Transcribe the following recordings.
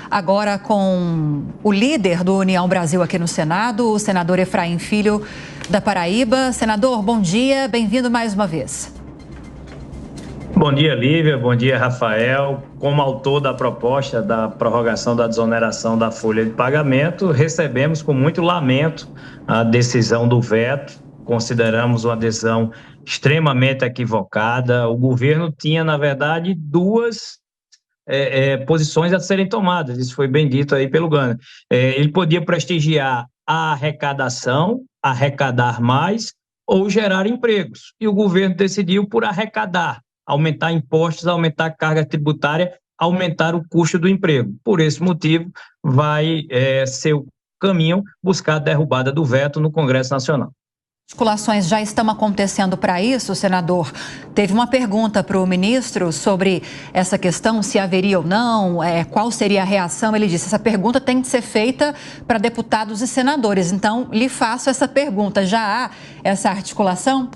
Agora com o líder do União Brasil aqui no Senado, o senador Efraim Filho, da Paraíba. Senador, bom dia, bem-vindo mais uma vez. Bom dia, Lívia, bom dia, Rafael. Como autor da proposta da prorrogação da desoneração da folha de pagamento, recebemos com muito lamento a decisão do veto. Consideramos uma decisão extremamente equivocada. O governo tinha, na verdade, duas posições a serem tomadas, isso foi bem dito aí pelo Gana. Ele podia prestigiar a arrecadação, arrecadar mais ou gerar empregos, e o governo decidiu por arrecadar, aumentar impostos, aumentar a carga tributária, aumentar o custo do emprego. Por esse motivo, vai ser o caminho buscar a derrubada do veto no Congresso Nacional. Articulações já estão acontecendo para isso, senador? Teve uma pergunta para o ministro sobre essa questão, se haveria ou não, qual seria a reação. Ele disse, essa pergunta tem que ser feita para deputados e senadores. Então, lhe faço essa pergunta, já há essa articulação?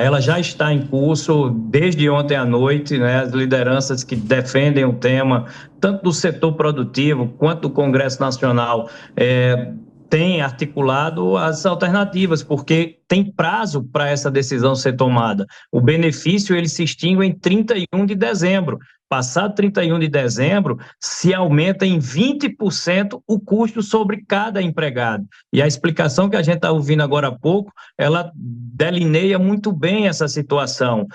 Ela já está em curso desde ontem à noite, né? As lideranças que defendem o tema, tanto do setor produtivo quanto do Congresso Nacional, tem articulado as alternativas, porque tem prazo para essa decisão ser tomada. O benefício ele se extingue em 31 de dezembro. Passado 31 de dezembro, se aumenta em 20% o custo sobre cada empregado. E a explicação que a gente está ouvindo agora há pouco, ela delineia muito bem essa situação.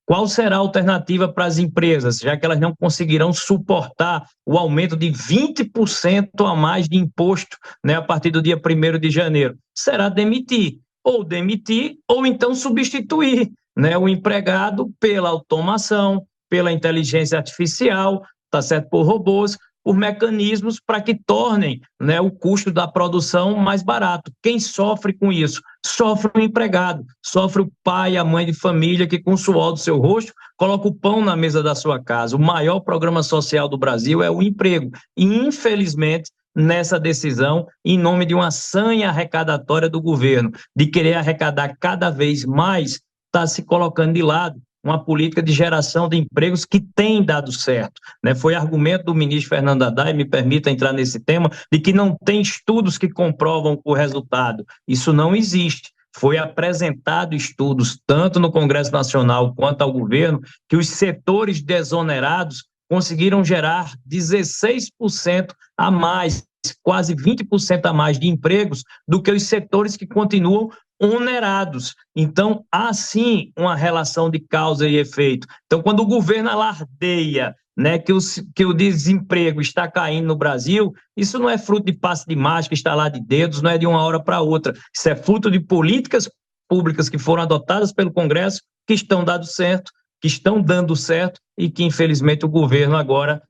Qual será a alternativa para as empresas, já que elas não conseguirão suportar o aumento de 20% a mais de imposto, né, a partir do dia 1º de janeiro? Será demitir ou então substituir, né, o empregado pela automação, pela inteligência artificial, tá certo, por robôs, por mecanismos para que tornem, né, o custo da produção mais barato. Quem sofre com isso? Sofre o empregado, sofre o pai, a mãe de família que com o suor do seu rosto coloca o pão na mesa da sua casa. O maior programa social do Brasil é o emprego e, infelizmente, nessa decisão, em nome de uma sanha arrecadatória do governo, de querer arrecadar cada vez mais, está se colocando de lado uma política de geração de empregos que tem dado certo, né? Foi argumento do ministro Fernando Haddad, me permita entrar nesse tema, de que não tem estudos que comprovam o resultado. Isso não existe. Foi apresentado estudos, tanto no Congresso Nacional quanto ao governo, que os setores desonerados conseguiram gerar 16% a mais, quase 20% a mais de empregos do que os setores que continuam onerados. Então, há sim uma relação de causa e efeito. Então, quando o governo alardeia, né, que o desemprego está caindo no Brasil, isso não é fruto de passe de mágica, estalar de dedos, não é de uma hora para outra. Isso é fruto de políticas públicas que foram adotadas pelo Congresso, que estão dando certo e que, infelizmente, o governo agora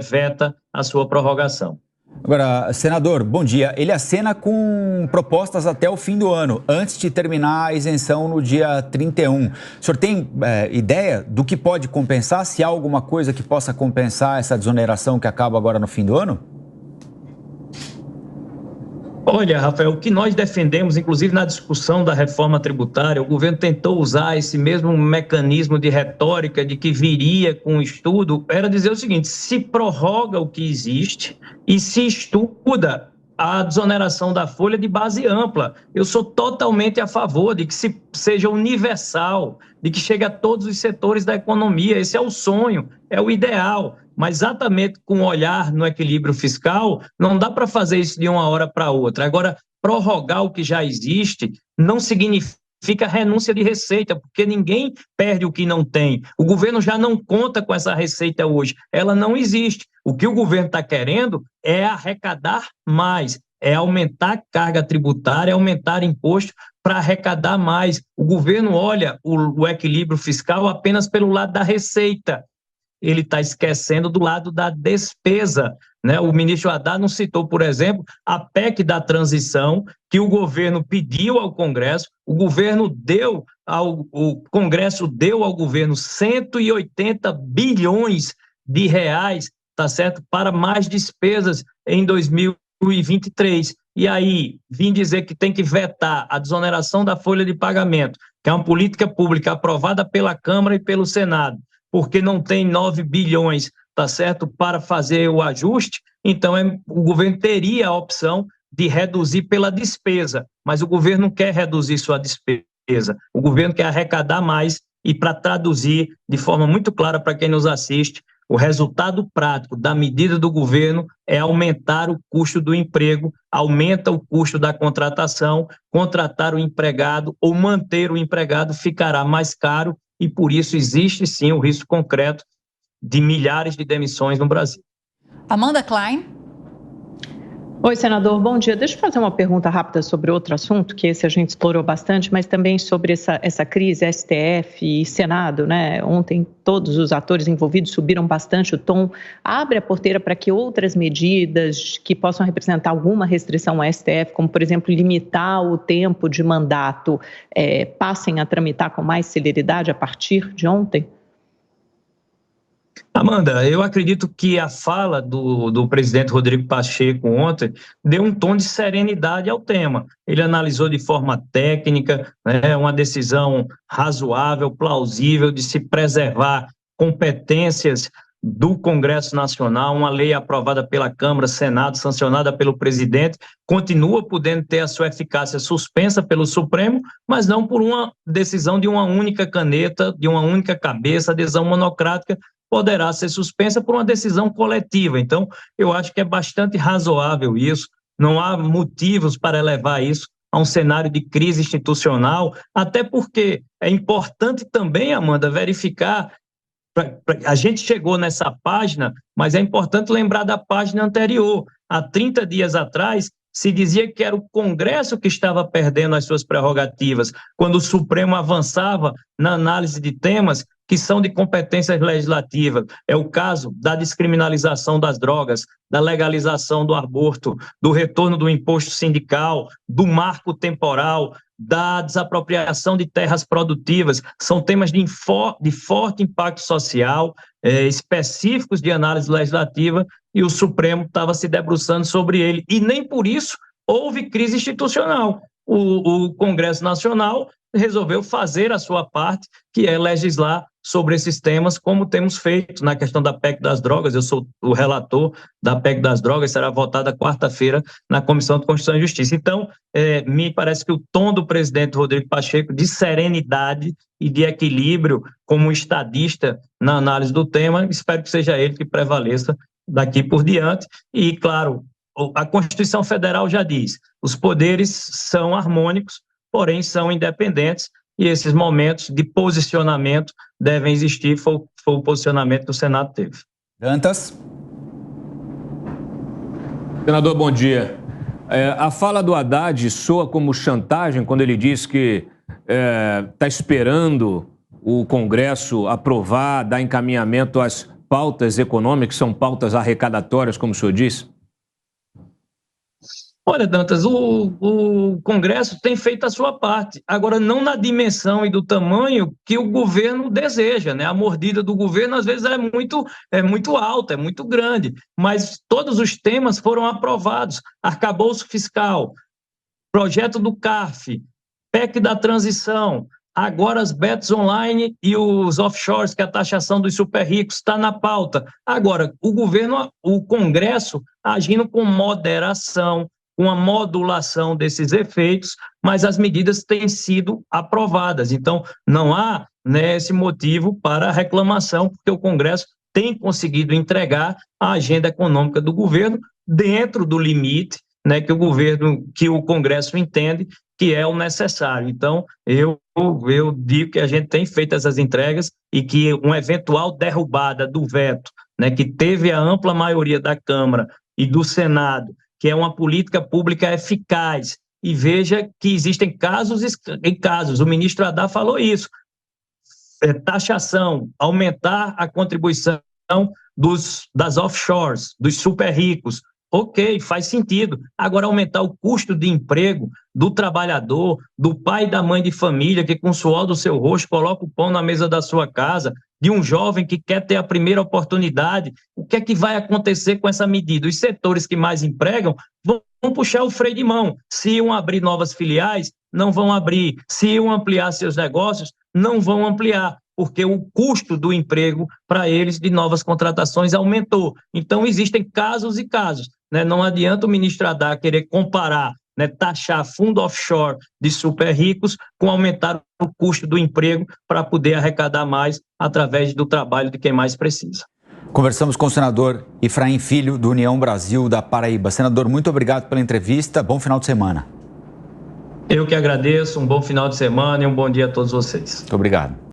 veta a sua prorrogação. Agora, senador, bom dia. Ele acena com propostas até o fim do ano, antes de terminar a isenção no dia 31. O senhor tem ideia do que pode compensar? Se há alguma coisa que possa compensar essa desoneração que acaba agora no fim do ano? Olha, Rafael, o que nós defendemos, inclusive na discussão da reforma tributária, o governo tentou usar esse mesmo mecanismo de retórica de que viria com o estudo, era dizer o seguinte: se prorroga o que existe e se estuda a desoneração da folha de base ampla. Eu sou totalmente a favor de que seja universal, de que chegue a todos os setores da economia. Esse é o sonho, é o ideal. Mas exatamente com o olhar no equilíbrio fiscal, não dá para fazer isso de uma hora para outra. Agora, prorrogar o que já existe não significa renúncia de receita, porque ninguém perde o que não tem. O governo já não conta com essa receita hoje, ela não existe. O que o governo está querendo é arrecadar mais, é aumentar a carga tributária, aumentar imposto para arrecadar mais. O governo olha o equilíbrio fiscal apenas pelo lado da receita. Ele está esquecendo do lado da despesa, né? O ministro Haddad não citou, por exemplo, a PEC da transição, que o governo pediu ao Congresso, o Congresso deu ao governo 180 bilhões de reais, tá certo? Para mais despesas em 2023. E aí, vim dizer que tem que vetar a desoneração da folha de pagamento, que é uma política pública aprovada pela Câmara e pelo Senado, porque não tem 9 bilhões tá certo, para fazer o ajuste, então o governo teria a opção de reduzir pela despesa, mas o governo não quer reduzir sua despesa, o governo quer arrecadar mais e para traduzir de forma muito clara para quem nos assiste, o resultado prático da medida do governo é aumentar o custo do emprego, aumenta o custo da contratação, contratar o empregado ou manter o empregado ficará mais caro e por isso existe sim o risco concreto de milhares de demissões no Brasil. Amanda Klein. Oi, senador, bom dia. Deixa eu fazer uma pergunta rápida sobre outro assunto, que esse a gente explorou bastante, mas também sobre essa crise STF e Senado, né? Ontem todos os atores envolvidos subiram bastante o tom. Abre a porteira para que outras medidas que possam representar alguma restrição ao STF, como, por exemplo, limitar o tempo de mandato, passem a tramitar com mais celeridade a partir de ontem? Amanda, eu acredito que a fala do presidente Rodrigo Pacheco ontem deu um tom de serenidade ao tema. Ele analisou de forma técnica, né, uma decisão razoável, plausível de se preservar competências do Congresso Nacional, uma lei aprovada pela Câmara, Senado, sancionada pelo presidente, continua podendo ter a sua eficácia suspensa pelo Supremo, mas não por uma decisão de uma única caneta, de uma única cabeça, decisão monocrática, poderá ser suspensa por uma decisão coletiva. Então, eu acho que é bastante razoável isso, não há motivos para elevar isso a um cenário de crise institucional, até porque é importante também, Amanda, verificar, a gente chegou nessa página, mas é importante lembrar da página anterior. Há 30 dias atrás, se dizia que era o Congresso que estava perdendo as suas prerrogativas, quando o Supremo avançava na análise de temas que são de competências legislativas. É o caso da descriminalização das drogas, da legalização do aborto, do retorno do imposto sindical, do marco temporal, da desapropriação de terras produtivas. São temas de forte impacto social, específicos de análise legislativa, e o Supremo estava se debruçando sobre ele. E nem por isso houve crise institucional. O Congresso Nacional resolveu fazer a sua parte, que é legislar sobre esses temas, como temos feito na questão da PEC das drogas. Eu sou o relator da PEC das drogas, será votada quarta-feira na Comissão de Constituição e Justiça. Então, me parece que o tom do presidente Rodrigo Pacheco, de serenidade e de equilíbrio, como estadista na análise do tema, espero que seja ele que prevaleça daqui por diante. E, claro, a Constituição Federal já diz, os poderes são harmônicos, porém são independentes, e esses momentos de posicionamento devem existir, foi o posicionamento que o Senado teve. Dantas. Senador, bom dia. A fala do Haddad soa como chantagem quando ele diz que está esperando o Congresso aprovar, dar encaminhamento às pautas econômicas, que são pautas arrecadatórias, como o senhor disse? Olha, Dantas, o Congresso tem feito a sua parte, agora não na dimensão e do tamanho que o governo deseja, né? A mordida do governo às vezes é muito alta, é muito grande, mas todos os temas foram aprovados, arcabouço fiscal, projeto do CARF, PEC da transição, agora as bets online e os offshores, que é a taxação dos super ricos, está na pauta. Agora, o Congresso agindo com moderação, com a modulação desses efeitos, mas as medidas têm sido aprovadas. Então, não há, né, esse motivo para reclamação, porque o Congresso tem conseguido entregar a agenda econômica do governo dentro do limite, né, que o Congresso entende que é o necessário. Então, eu digo que a gente tem feito essas entregas e que uma eventual derrubada do veto, né, que teve a ampla maioria da Câmara e do Senado, que é uma política pública eficaz, e veja que existem casos e casos, o ministro Haddad falou isso, taxação, aumentar a contribuição das offshores, dos super ricos, ok, faz sentido. Agora, aumentar o custo de emprego do trabalhador, do pai e da mãe de família, que com o suor do seu rosto coloca o pão na mesa da sua casa, de um jovem que quer ter a primeira oportunidade, o que é que vai acontecer com essa medida? Os setores que mais empregam vão puxar o freio de mão. Se iam abrir novas filiais, não vão abrir. Se iam ampliar seus negócios, não vão ampliar. porque o custo do emprego para eles de novas contratações aumentou. Então, existem casos e casos, né? Não adianta o ministro Haddad querer comparar, né, taxar fundo offshore de super ricos com aumentar o custo do emprego para poder arrecadar mais através do trabalho de quem mais precisa. Conversamos com o senador Efraim Filho, do União Brasil da Paraíba. Senador, muito obrigado pela entrevista. Bom final de semana. Eu que agradeço, um bom final de semana e um bom dia a todos vocês. Muito obrigado.